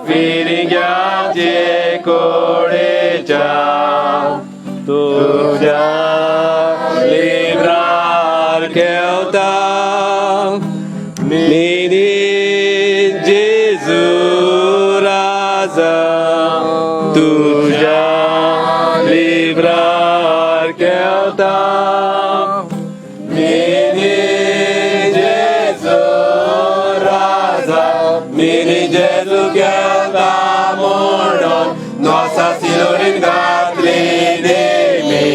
फिरिग्याचे कोडेच्या तुझ्या लिब्रार केवता निधी जेजू राजा तुझ्या लिब्रार केवता निधी जेजू राजा निधी जेजू केवता मोडून nossa senhorin घातली Nemi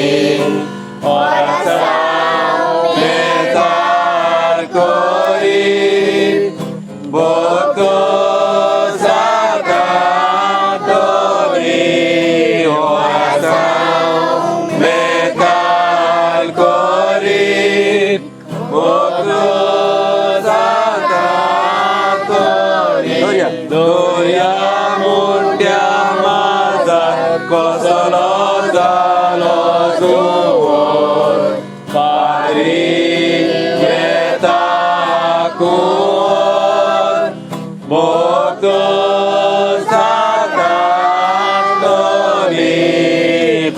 oração metar cori boko sadatori oração metal cori boko sadatori Doria mundia Kosolo dalo suor pari yeta kuor boto sakatori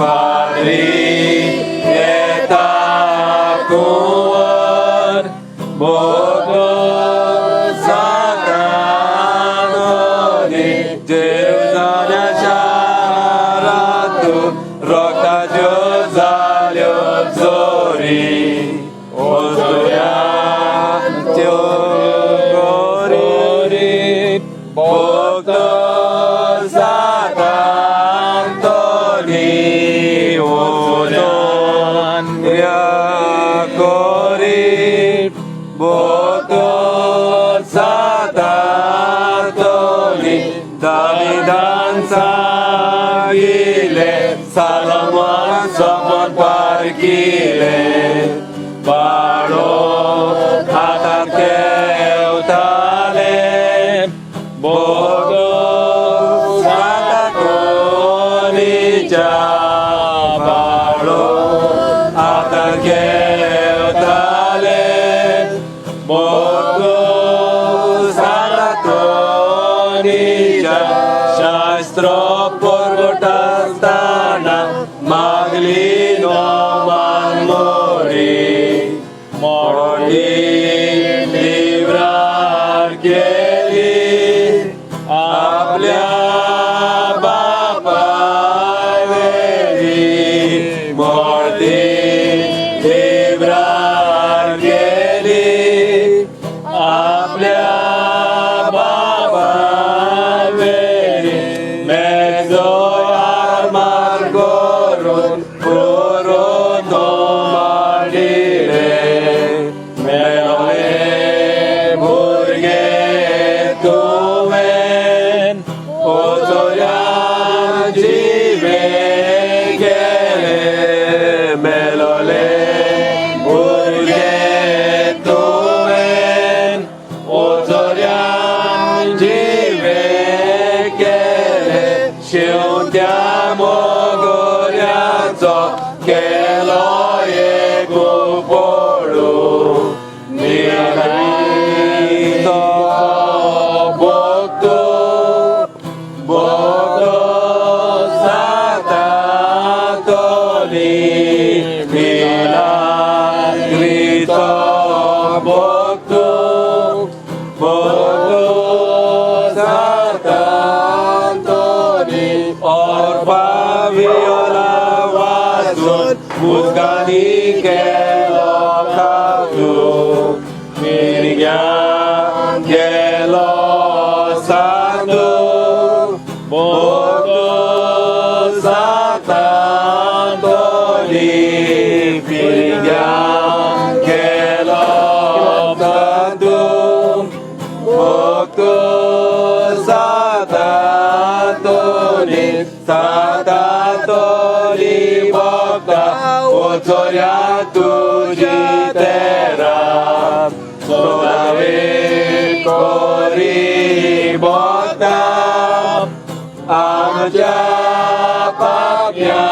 pari yeta kuor boto sakatori Rota Josalio Zori Ozoya Teogori Bogdo Satantoni Ozoyan Yakori Bogdo Satantoni Davidan Sagile Salomon Somon Parkile Paro Atakeu Bodo Satakoni Paro Atakeu Bodo Satakoni Shastro Porgotastana Maglino Manmori Mordi Livrar Keli Ablia Bapa Vedi Mordi Livrar Keli Ablia Bapa Vedi Mezzo Margorun Puruno Mardire Melole Burgetuven Ozoyan Jivegele Melole Burgetuven Ozoyan Jivegele Shiuntiamo che lo ego polo mirito bokto satatoli milagrito bokto satatoli orba viola Buscani che lo captu, Miriam che lo santo, Bodo Satantoni, Miriam che lo santo, Bodo Satantoni, Satantoni, Bogda, Ozoria tujitera Sodave kori bogda Amja papya